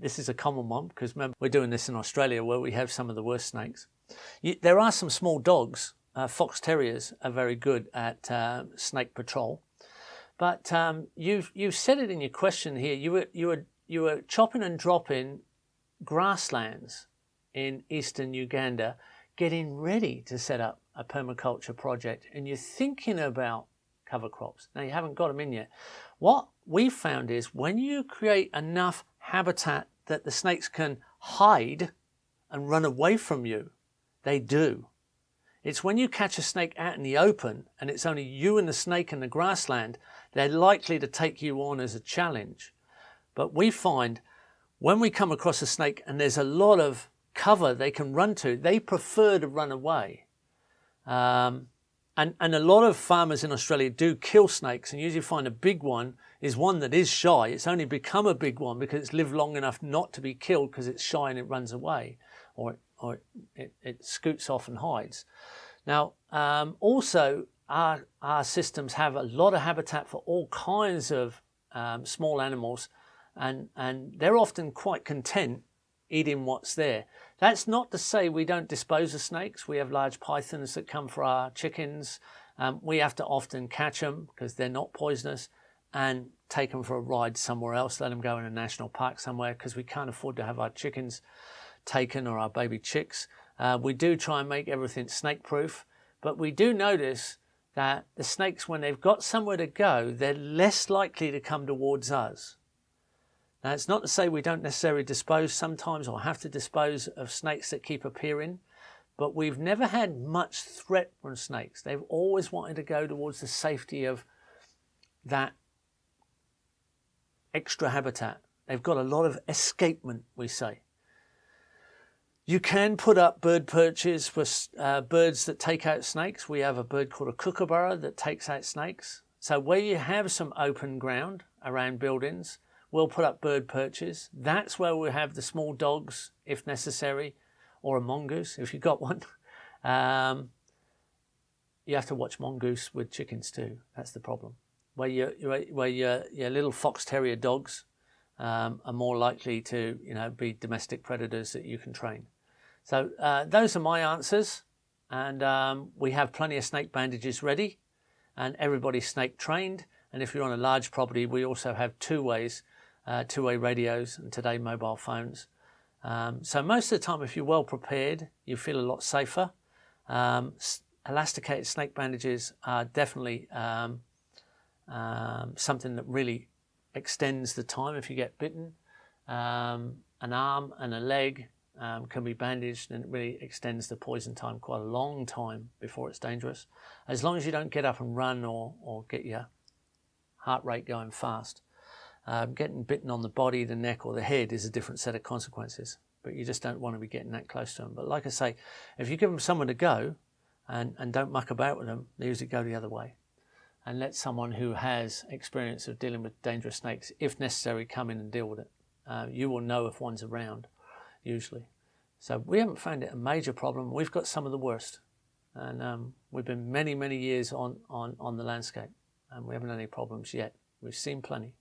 this is a common one because remember we're doing this in Australia where we have some of the worst snakes. There are some small dogs, fox terriers are very good at snake patrol. But you've said it in your question here. You were chopping and dropping grasslands in eastern Uganda, getting ready to set up a permaculture project, and you're thinking about cover crops. Now you haven't got them in yet. What we've found is when you create enough habitat that the snakes can hide and run away from you, they do. It's when you catch a snake out in the open and it's only you and the snake in the grassland, they're likely to take you on as a challenge. But we find when we come across a snake and there's a lot of cover they can run to, they prefer to run away. And a lot of farmers in Australia do kill snakes, and usually find a big one is one that is shy. It's only become a big one because it's lived long enough not to be killed because it's shy and it runs away, or it scoots off and hides. Now, also our systems have a lot of habitat for all kinds of small animals, and they're often quite content eating what's there. That's not to say we don't dispose of snakes. We have large pythons that come for our chickens. We have to often catch them because they're not poisonous and take them for a ride somewhere else, let them go in a national park somewhere because we can't afford to have our chickens taken or our baby chicks. We do try and make everything snake proof, but we do notice that the snakes, when they've got somewhere to go, they're less likely to come towards us. Now, it's not to say we don't necessarily dispose sometimes or have to dispose of snakes that keep appearing, but we've never had much threat from snakes. They've always wanted to go towards the safety of that extra habitat. They've got a lot of escapement, we say. You can put up bird perches for birds that take out snakes. We have a bird called a kookaburra that takes out snakes. So where you have some open ground around buildings, we'll put up bird perches. That's where we have the small dogs, if necessary, or a mongoose, if you've got one. You have to watch mongoose with chickens too. That's the problem. Where your little fox terrier dogs are more likely to be domestic predators that you can train. So those are my answers, and we have plenty of snake bandages ready, and everybody's snake trained. And if you're on a large property, we also have two-way radios, and today mobile phones. So most of the time, if you're well prepared, you feel a lot safer. Elasticated snake bandages are definitely something that really extends the time if you get bitten. An arm and a leg can be bandaged, and it really extends the poison time quite a long time before it's dangerous. As long as you don't get up and run or get your heart rate going fast. Getting bitten on the body, the neck or the head is a different set of consequences, but you just don't want to be getting that close to them. But like I say, if you give them somewhere to go and don't muck about with them, they usually go the other way. And let someone who has experience of dealing with dangerous snakes, if necessary, come in and deal with it. You will know if one's around, usually. So we haven't found it a major problem. We've got some of the worst. And we've been many, many years on the landscape, and we haven't had any problems yet. We've seen plenty.